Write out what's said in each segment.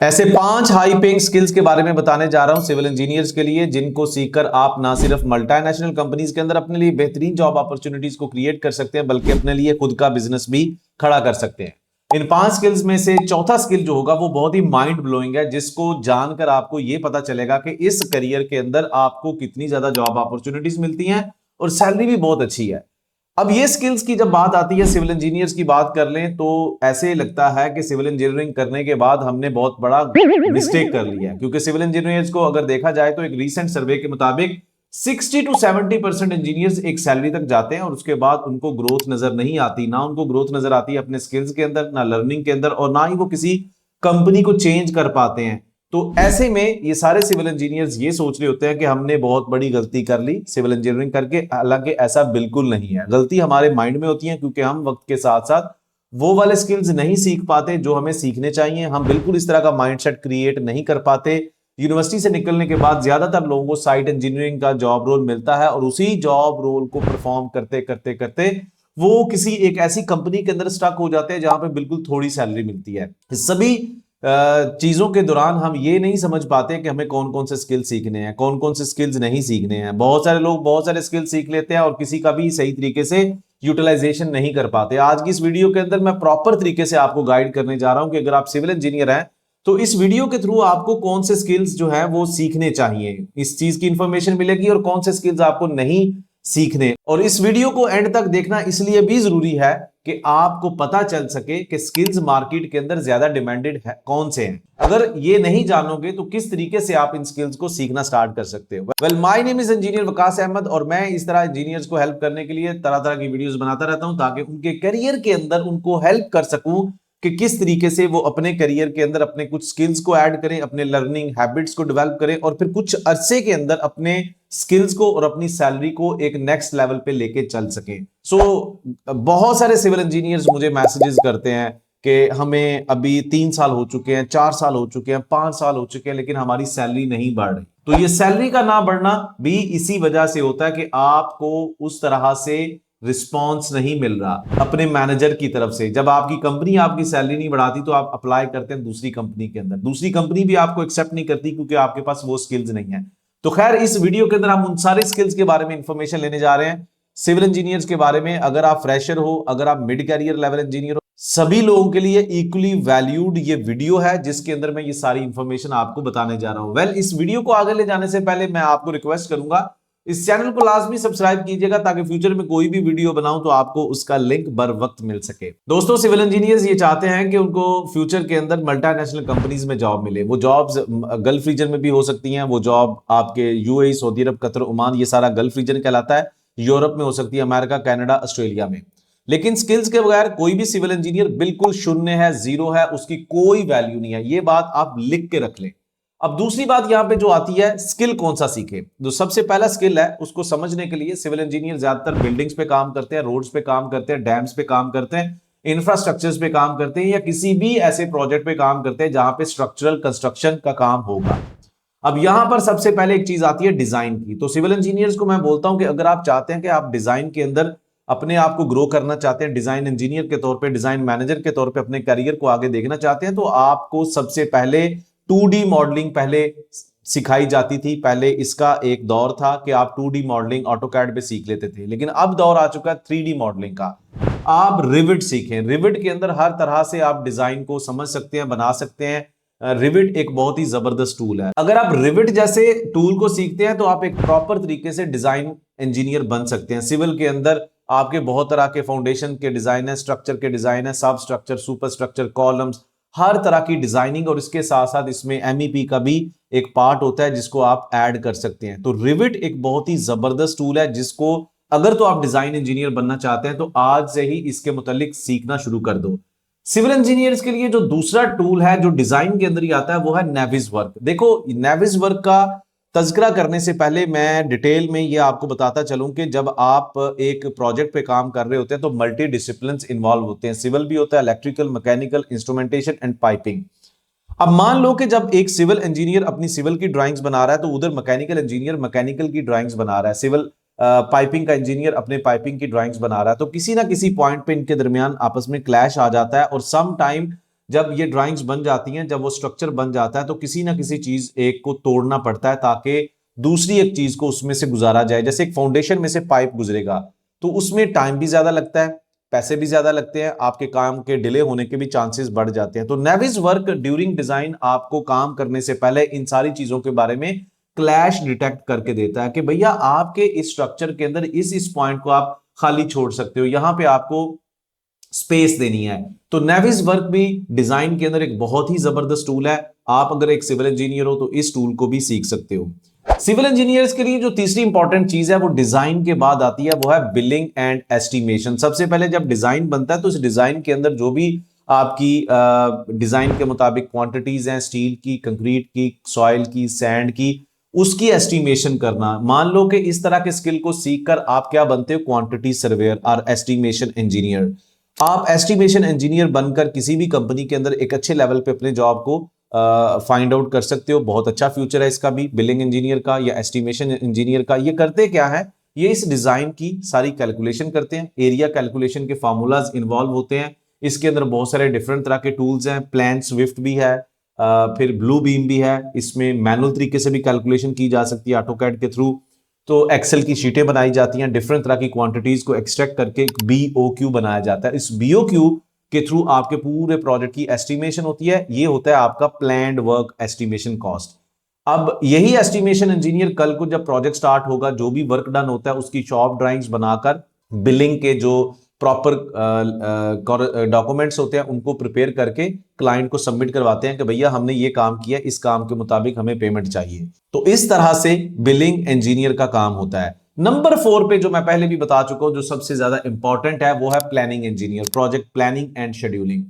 ऐसे 5 high paying skills के बारे में बताने जा रहा हूं सिविल इंजीनियर्स के लिए, जिनको सीखकर आप ना सिर्फ मल्टीनेशनल कंपनीज के अंदर अपने लिए बेहतरीन जॉब अपॉर्चुनिटीज को क्रिएट कर सकते हैं, बल्कि अपने लिए खुद का बिजनेस भी खड़ा कर सकते हैं। इन 5 स्किल्स में से चौथा स्किल जो होगा वो बहुत ही माइंड ब्लोइंग है, जिसको जानकर आपको यह पता चलेगा कि इस करियर के अंदर आपको कितनी ज्यादा जॉब अपॉर्चुनिटीज मिलती हैं और सैलरी भी बहुत अच्छी है। अब ये स्किल्स की जब बात आती है, सिविल इंजीनियर्स की बात कर लें, तो ऐसे लगता है कि सिविल इंजीनियरिंग करने के बाद हमने बहुत बड़ा मिस्टेक कर लिया है, क्योंकि सिविल इंजीनियर्स को अगर देखा जाए तो एक रीसेंट सर्वे के मुताबिक 60 to 70% इंजीनियर्स एक सैलरी तक जाते हैं और उसके बाद उनको ग्रोथ नजर नहीं आती। ना उनको ग्रोथ नजर आती है अपने स्किल्स के अंदर, ना लर्निंग के अंदर, और ना ही वो किसी कंपनी को चेंज कर पाते हैं। तो ऐसे में ये सारे सिविल इंजीनियर्स ये सोच रहे होते हैं कि हमने बहुत बड़ी गलती कर ली सिविल इंजीनियरिंग करके। हालांकि ऐसा बिल्कुल नहीं है। गलती हमारे माइंड में होती है, क्योंकि हम वक्त के साथ साथ वो वाले स्किल्स नहीं सीख पाते जो हमें सीखने चाहिए। हम बिल्कुल इस तरह का माइंडसेट क्रिएट नहीं कर पाते। यूनिवर्सिटी से निकलने के बाद ज्यादातर लोगों को साइट इंजीनियरिंग का जॉब रोल मिलता है और उसी जॉब रोल को परफॉर्म करते करते करते वो किसी एक ऐसी कंपनी के अंदर स्टक हो जाते हैं जहां पे बिल्कुल थोड़ी सैलरी मिलती है। सभी चीजों के दौरान हम ये नहीं समझ पाते कि हमें कौन कौन से स्किल सीखने हैं, कौन कौन से स्किल्स नहीं सीखने हैं। बहुत सारे लोग बहुत सारे स्किल सीख लेते हैं और किसी का भी सही तरीके से यूटिलाइजेशन नहीं कर पाते। आज की इस वीडियो के अंदर मैं प्रॉपर तरीके से आपको गाइड करने जा रहा हूं कि अगर आप सिविल इंजीनियर हैं तो इस वीडियो के थ्रू आपको कौन से स्किल्स जो है वो सीखने चाहिए, इस चीज की इंफॉर्मेशन मिलेगी, और कौन से स्किल्स आपको नहीं सीखने। और इस वीडियो को एंड तक देखना इसलिए भी जरूरी है कि आपको पता चल सके कि स्किल्स मार्केट के अंदर ज्यादा डिमांडेड है कौन से हैं। अगर ये नहीं जानोगे तो किस तरीके से आप इन स्किल्स को सीखना स्टार्ट कर सकते हो। Well, my name is engineer Waqas Ahmed और मैं इस तरह इंजीनियर्स को हेल्प करने के लिए तरह तरह की वीडियोस बनाता रहता हूं, ताकि उनके करियर के अंदर उनको हेल्प कर सकूं कि किस तरीके से वो अपने करियर के अंदर अपने कुछ स्किल्स को ऐड करें, अपने लर्निंग हैबिट्स को डेवलप करें और फिर कुछ अरसे के अंदर अपने स्किल्स को और अपनी सैलरी को एक नेक्स्ट लेवल पे लेके चल सकें। बहुत सारे सिविल इंजीनियर्स मुझे मैसेजेस करते हैं कि हमें अभी 3 साल हो चुके हैं, 4 साल हो चुके हैं, 5 साल हो चुके हैं, लेकिन हमारी सैलरी नहीं बढ़ रही। तो ये सैलरी का ना बढ़ना भी इसी वजह से होता है कि आपको उस तरह से रिस्पॉन्स नहीं मिल रहा अपने मैनेजर की तरफ से। जब आपकी कंपनी आपकी सैलरी नहीं बढ़ाती तो आप अप्लाई करते हैं दूसरी कंपनी के अंदर, दूसरी कंपनी भी आपको एक्सेप्ट नहीं करती क्योंकि आपके पास वो स्किल्स नहीं है। तो खैर, इस वीडियो के अंदर हम उन सारे स्किल्स के बारे में इंफॉर्मेशन लेने जा रहे हैं सिविल इंजीनियर्स के बारे में। अगर आप फ्रेशर हो, अगर आप मिड कैरियर लेवल इंजीनियर हो, सभी लोगों के लिए इक्वली वैल्यूड ये वीडियो है जिसके अंदर मैं ये सारी इंफॉर्मेशन आपको बताने जा रहा हूं। वेल, इस वीडियो को आगे ले जाने से पहले मैं आपको रिक्वेस्ट करूंगा इस चैनल को लाजमी सब्सक्राइब कीजिएगा, ताकि फ्यूचर में कोई भी वीडियो बनाऊं तो आपको उसका लिंक बर वक्त मिल सके। दोस्तों, सिविल इंजीनियर्स ये चाहते हैं कि उनको फ्यूचर के अंदर मल्टीनेशनल कंपनीज में जॉब मिले। वो जॉब्स गल्फ रीजन में भी हो सकती हैं, वो जॉब आपके यूएई, सऊदी अरब, कतर, ओमान, ये सारा गल्फ रीजन कहलाता है। यूरोप में हो सकती है, अमेरिका, कनाडा, ऑस्ट्रेलिया में। लेकिन स्किल्स के बगैर कोई भी सिविल इंजीनियर बिल्कुल शून्य है, जीरो है, उसकी कोई वैल्यू नहीं है। ये बात आप लिख के रख लें। अब दूसरी बात यहां पे जो आती है, स्किल कौन सा सीखे। जो सबसे पहला स्किल है उसको समझने के लिए सिविल इंजीनियर ज्यादातर बिल्डिंग्स पे काम करते हैं, रोड्स पे काम करते हैं, डैम्स पे काम करते हैं, इंफ्रास्ट्रक्चर्स पे काम करते हैं, या किसी भी ऐसे प्रोजेक्ट पे काम करते हैं जहां पे स्ट्रक्चरल कंस्ट्रक्शन का काम होगा। अब यहां पर सबसे पहले एक चीज आती है डिजाइन की। तो सिविल इंजीनियर्स को मैं बोलता हूं कि अगर आप चाहते हैं कि आप डिजाइन के अंदर अपने आप को ग्रो करना चाहते हैं, डिजाइन इंजीनियर के तौर पे, डिजाइन मैनेजर के तौर पे अपने करियर को आगे देखना चाहते हैं, तो आपको सबसे पहले 2D मॉडलिंग पहले सिखाई जाती थी। पहले इसका एक दौर था कि आप 2D मॉडलिंग ऑटोकैड पे सीख लेते थे, लेकिन अब दौर आ चुका है 3D मॉडलिंग का। आप रिविट सीखें। रिविट के अंदर हर तरह से आप डिजाइन को समझ सकते हैं, बना सकते हैं। रिविट एक बहुत ही जबरदस्त टूल है। अगर आप रिविट जैसे टूल को सीखते हैं तो आप एक प्रॉपर तरीके से डिजाइन इंजीनियर बन सकते हैं। सिविल के अंदर आपके बहुत तरह के फाउंडेशन के डिजाइन है, स्ट्रक्चर के डिजाइन है, सब स्ट्रक्चर, सुपर स्ट्रक्चर, कॉलम्स, हर तरह की डिजाइनिंग, और इसके साथ साथ इसमें एमईपी का भी एक पार्ट होता है जिसको आप ऐड कर सकते हैं। तो रिविट एक बहुत ही जबरदस्त टूल है जिसको अगर तो आप डिजाइन इंजीनियर बनना चाहते हैं तो आज से ही इसके मुतालिक सीखना शुरू कर दो। सिविल इंजीनियर्स के लिए जो दूसरा टूल है जो डिजाइन के अंदर ही आता है वो है नेविसवर्क। देखो, नेविसवर्क का तज़किरा करने से पहले मैं डिटेल में ये आपको बताता चलूं कि जब आप एक प्रोजेक्ट पे काम कर रहे होते हैं तो मल्टी डिसिप्लिन्स इन्वॉल्व होते हैं। सिविल भी होता है, electrical, mechanical, instrumentation and piping. अब मान लो कि जब एक सिविल इंजीनियर अपनी सिविल की ड्राइंग्स बना रहा है तो उधर मैकेनिकल इंजीनियर मैकेनिकल की ड्राइंग्स बना रहा है, सिविल पाइपिंग का इंजीनियर अपने पाइपिंग की ड्राइंग्स बना रहा है। तो किसी ना किसी पॉइंट पे इनके दरमियान आपस में क्लैश आ जाता है और सम टाइम जब ये ड्राइंग्स बन जाती हैं, जब वो स्ट्रक्चर बन जाता है, तो किसी ना किसी चीज एक को तोड़ना पड़ता है ताकि दूसरी एक चीज को उसमें से गुजारा जाए। जैसे एक फाउंडेशन में से पाइप गुजरेगा तो उसमें टाइम भी ज्यादा लगता है, पैसे भी ज्यादा लगते हैं, आपके काम के डिले होने के भी चांसेस बढ़ जाते हैं। तो नेविस वर्क ड्यूरिंग डिजाइन आपको काम करने से पहले इन सारी चीजों के बारे में क्लैश डिटेक्ट करके देता है कि भैया आपके इस स्ट्रक्चर के अंदर इस पॉइंट को आप खाली छोड़ सकते हो, यहां पे आपको स्पेस देनी है। तो नेविस वर्क भी डिजाइन के अंदर एक बहुत ही जबरदस्त टूल है। आप अगर एक सिविल इंजीनियर हो तो इस टूल को भी सीख सकते हो। सिविल इंजीनियर्स के लिए जो तीसरी इंपॉर्टेंट चीज है वो डिजाइन के बाद आती है, वो है बिलिंग एंड एस्टिमेशन। सबसे पहले जब डिजाइन बनता है तो इस डिजाइन के अंदर जो भी आपकी डिजाइन के मुताबिक क्वांटिटीज हैं, स्टील की, कंक्रीट की, सॉइल की, सैंड की, उसकी एस्टिमेशन करना। मान लो कि इस तरह के स्किल को सीखकर आप क्या बनते हो, क्वांटिटी सर्वेयर और एस्टिमेशन इंजीनियर। आप एस्टिमेशन इंजीनियर बनकर किसी भी कंपनी के अंदर एक अच्छे लेवल पे अपने जॉब को फाइंड आउट कर सकते हो। बहुत अच्छा फ्यूचर है इसका भी, बिलिंग इंजीनियर का या एस्टिमेशन इंजीनियर का। ये करते क्या है, ये इस डिजाइन की सारी कैलकुलेशन करते हैं, एरिया कैलकुलेशन के फार्मूलाज इन्वॉल्व होते हैं। इसके अंदर बहुत सारे डिफरेंट तरह के टूल्स हैं, प्लान स्विफ्ट भी है, फिर ब्लू बीम भी है। इसमें मैनुअल तरीके से भी कैलकुलेशन की जा सकती है ऑटोकैड के थ्रू। तो एक्सेल की शीटें बनाई जाती हैं, डिफरेंट तरह की क्वांटिटीज को एक्सट्रैक्ट करके एक बीओक्यू बनाया जाता है। इस बीओक्यू के थ्रू आपके पूरे प्रोजेक्ट की एस्टिमेशन होती है। ये होता है आपका प्लान्ड वर्क एस्टिमेशन कॉस्ट। अब यही एस्टिमेशन इंजीनियर कल को जब प्रोजेक्ट स्टार्ट होगा, जो भी वर्क डन होता है उसकी शॉप ड्राइंग्स बनाकर बिलिंग के जो प्रॉपर डॉक्यूमेंट्स होते हैं उनको प्रिपेयर करके क्लाइंट को सबमिट करवाते हैं कि भैया हमने ये काम किया, इस काम के मुताबिक हमें पेमेंट चाहिए। तो इस तरह से बिलिंग इंजीनियर का काम होता है। नंबर 4 पे जो मैं पहले भी बता चुका हूं, जो सबसे ज्यादा इंपॉर्टेंट है, वो है planning engineer, project planning and scheduling.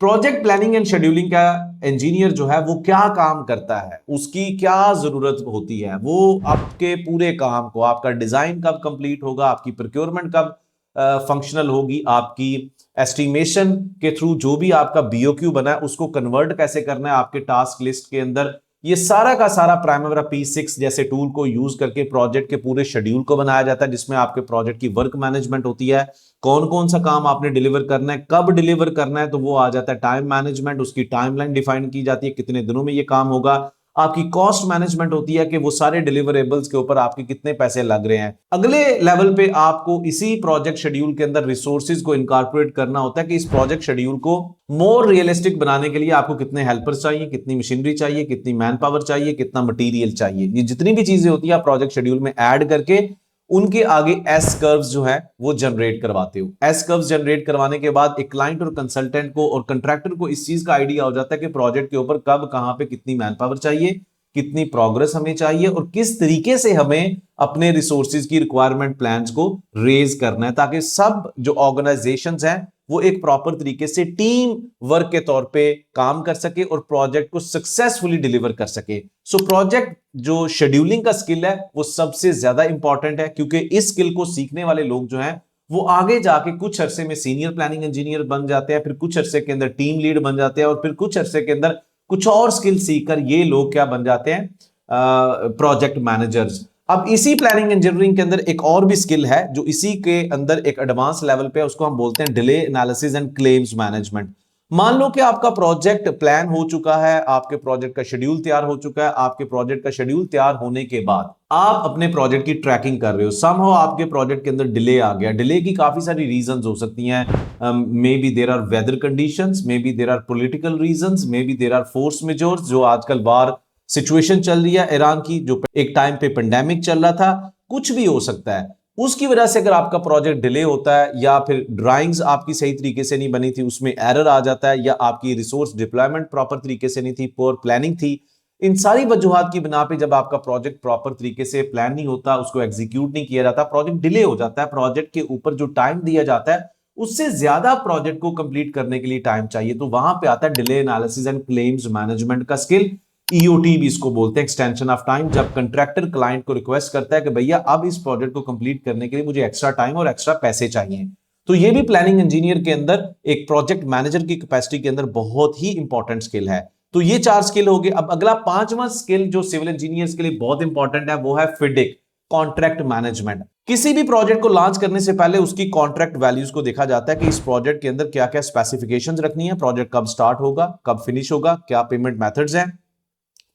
Project planning and scheduling का इंजीनियर जो है वो क्या काम करता है, उसकी क्या जरूरत होती है, वो आपके पूरे काम को, आपका डिजाइन कब कंप्लीट होगा, आपकी प्रोक्योरमेंट कब फंक्शनल होगी, आपकी एस्टिमेशन के थ्रू जो भी आपका बीओक्यू बना है उसको कन्वर्ट कैसे करना है आपके टास्क लिस्ट के अंदर, ये सारा का सारा प्राइमरा P6 जैसे टूल को यूज करके प्रोजेक्ट के पूरे शेड्यूल को बनाया जाता है, जिसमें आपके प्रोजेक्ट की वर्क मैनेजमेंट होती है। कौन कौन सा काम आपने डिलीवर करना है, कब डिलीवर करना है, तो वो आ जाता है टाइम मैनेजमेंट, उसकी टाइमलाइन डिफाइन की जाती है, कितने दिनों में ये काम होगा। आपकी कॉस्ट मैनेजमेंट होती है कि वो सारे डिलीवरेबल्स के ऊपर आपके कितने पैसे लग रहे हैं। अगले लेवल पे आपको इसी प्रोजेक्ट शेड्यूल के अंदर रिसोर्सेज को इनकॉर्पोरेट करना होता है कि इस प्रोजेक्ट शेड्यूल को मोर रियलिस्टिक बनाने के लिए आपको कितने हेल्पर्स चाहिए, कितनी मशीनरी चाहिए, कितनी मैन पावर चाहिए, कितना मटेरियल चाहिए। ये जितनी भी चीजें होती है आप प्रोजेक्ट शेड्यूल में ऐड करके उनके आगे एस कर्व्स जो है वो जनरेट करवाते हो। एस कर्व्स जनरेट करवाने के बाद एक क्लाइंट और कंसल्टेंट को और कंट्रैक्टर को इस चीज का आइडिया हो जाता है कि प्रोजेक्ट के ऊपर कब, कहां पे कितनी मैन पावर चाहिए, कितनी प्रोग्रेस हमें चाहिए और किस तरीके से हमें अपने रिसोर्सेज की रिक्वायरमेंट प्लान्स को रेज करना है, ताकि सब जो ऑर्गेनाइजेशंस हैं वो एक प्रॉपर तरीके से टीम वर्क के तौर पे काम कर सके और प्रोजेक्ट को सक्सेसफुली डिलीवर कर सके। सो प्रोजेक्ट जो शेड्यूलिंग का स्किल है वो सबसे ज्यादा इंपॉर्टेंट है, क्योंकि इस स्किल को सीखने वाले लोग जो हैं वो आगे जाके कुछ अरसे में सीनियर प्लानिंग इंजीनियर बन जाते हैं, फिर कुछ अरसे के अंदर टीम लीड बन जाते हैं और फिर कुछ अरसे के अंदर कुछ और स्किल सीखकर ये लोग क्या बन जाते हैं, प्रोजेक्ट मैनेजर्स। अब इसी प्लानिंग इंजीनियरिंग के अंदर एक और भी स्किल है जो इसी के अंदर एक एडवांस लेवल पे, उसको हम बोलते हैं delay analysis and claims management. मान लो कि आपका प्रोजेक्ट प्लान हो चुका है, आपके प्रोजेक्ट का शेड्यूल तैयार हो चुका है, आपके प्रोजेक्ट का शेड्यूल तैयार होने के बाद आप अपने प्रोजेक्ट की ट्रैकिंग कर रहे हो, समहाउ आपके प्रोजेक्ट के अंदर डिले आ गया। डिले की काफी सारी रीजंस हो सकती हैं, maybe there are weather conditions, maybe there are political reasons, maybe there are force majeures, जो आजकल वार सिचुएशन चल रही है ईरान की, जो एक टाइम पे पेंडेमिक चल रहा था, कुछ भी हो सकता है। उसकी वजह से अगर आपका प्रोजेक्ट डिले होता है या फिर ड्राइंग्स आपकी सही तरीके से नहीं बनी थी, उसमें एरर आ जाता है, या आपकी रिसोर्स डिप्लॉयमेंट प्रॉपर तरीके से नहीं थी, पुअर प्लानिंग थी, इन सारी वजूहात की बिना पे जब आपका प्रोजेक्ट प्रॉपर तरीके से प्लान नहीं होता, उसको एग्जीक्यूट नहीं किया जाता, प्रोजेक्ट डिले हो जाता है। प्रोजेक्ट के ऊपर जो टाइम दिया जाता है उससे ज्यादा प्रोजेक्ट को कंप्लीट करने के लिए टाइम चाहिए, तो वहां पे आता है delay analysis and claims management का स्किल। ईओटी भी इसको बोलते हैं, एक्सटेंशन ऑफ टाइम। जब कंट्रैक्टर क्लाइंट को रिक्वेस्ट करता है कि भैया अब इस प्रोजेक्ट को कंप्लीट करने के लिए मुझे एक्स्ट्रा टाइम और एक्स्ट्रा पैसे चाहिए, तो ये भी प्लानिंग इंजीनियर के अंदर एक प्रोजेक्ट मैनेजर की कैपेसिटी के अंदर बहुत ही इंपॉर्टेंट स्किल है। तो ये 4 स्किल हो गए। अब अगला 5वां स्किल जो सिविल इंजीनियर्स के लिए बहुत इंपॉर्टेंट है वो है फिडिक, कॉन्ट्रैक्ट मैनेजमेंट। किसी भी प्रोजेक्ट को लॉन्च करने से पहले उसकी कॉन्ट्रैक्ट वैल्यूज को देखा जाता है कि इस प्रोजेक्ट के अंदर क्या क्या स्पेसिफिकेशंस रखनी है, प्रोजेक्ट कब स्टार्ट होगा, कब फिनिश होगा, क्या पेमेंट मेथड्स हैं,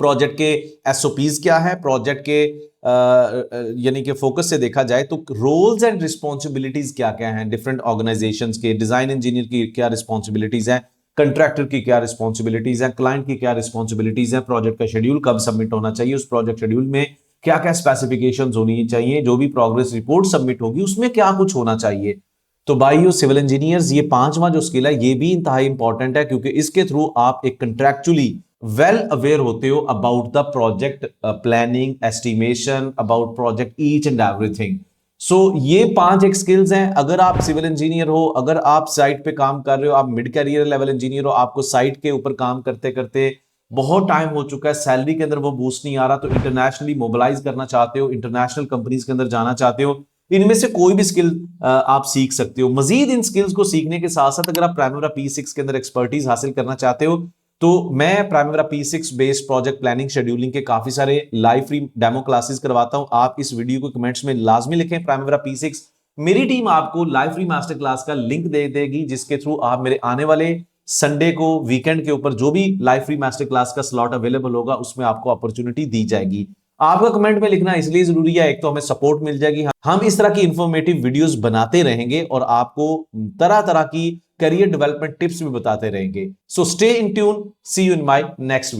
प्रोजेक्ट के एसओपीज क्या है, प्रोजेक्ट के यानी कि फोकस से देखा जाए तो रोल्स एंड रिस्पॉन्सिबिलिटीज क्या क्या हैं डिफरेंट ऑर्गेनाइजेशंस के, डिजाइन इंजीनियर की क्या रिस्पॉन्सिबिलिटीज हैं, कंट्रैक्टर की क्या रिस्पॉन्सिबिलिटीज हैं, क्लाइंट की क्या रिस्पॉन्सिबिलिटीज हैं, प्रोजेक्ट का शेड्यूल कब सबमिट होना चाहिए, उस प्रोजेक्ट शेड्यूल में क्या क्या स्पेसिफिकेशंस होनी चाहिए, जो भी प्रोग्रेस रिपोर्ट सबमिट होगी उसमें क्या कुछ होना चाहिए। तो भाइयों सिविल इंजीनियर्स, ये पांचवा जो स्किल है ये भी इंतहाई इंपॉर्टेंट है, क्योंकि इसके थ्रू आप एक कंट्रैक्चुअली वेल अवेयर होते हो about the project planning, estimation, about project each and everything. So ये पांच एक स्किल्स हैं। अगर आप सिविल इंजीनियर हो, अगर आप साइट पे काम कर रहे हो, आप मिड कैरियर लेवल इंजीनियर हो, आपको साइट के ऊपर काम करते करते बहुत टाइम हो चुका है, सैलरी के अंदर वो बूस्ट नहीं आ रहा, तो इंटरनेशनली मोबिलाइज करना चाहते हो, इंटरनेशनल कंपनीज के अंदर जाना चाहते हो, इनमें से कोई भी स्किल आप सीख सकते हो। मजीद इन स्किल्स को सीखने के साथ साथ अगर आप प्राइमेरा P6 के अंदर एक्सपर्टीज हासिल करना चाहते हो तो मैं प्राइमेरा P6 based project planning scheduling के काफी सारे लाइव फ्री डेमो क्लासेस करवाता हूं। आप इस वीडियो को कमेंट्स में लाजमी लिखें प्राइमेरा P6। मेरी टीम आपको लाइव फ्री मास्टर क्लास का लिंक दे देगी, जिसके थ्रू आप मेरे आने वाले संडे को वीकेंड के ऊपर जो भी लाइव फ्री मास्टर क्लास का स्लॉट अवेलेबल होगा उसमें आपको अपॉर्चुनिटी दी जाएगी। आपका कमेंट में लिखना इसलिए जरूरी है, एक तो हमें सपोर्ट मिल जाएगी, हम इस तरह की इंफॉर्मेटिव वीडियोस बनाते रहेंगे और आपको तरह तरह की करियर डेवलपमेंट टिप्स भी बताते रहेंगे। So stay in tune, see you in my next video.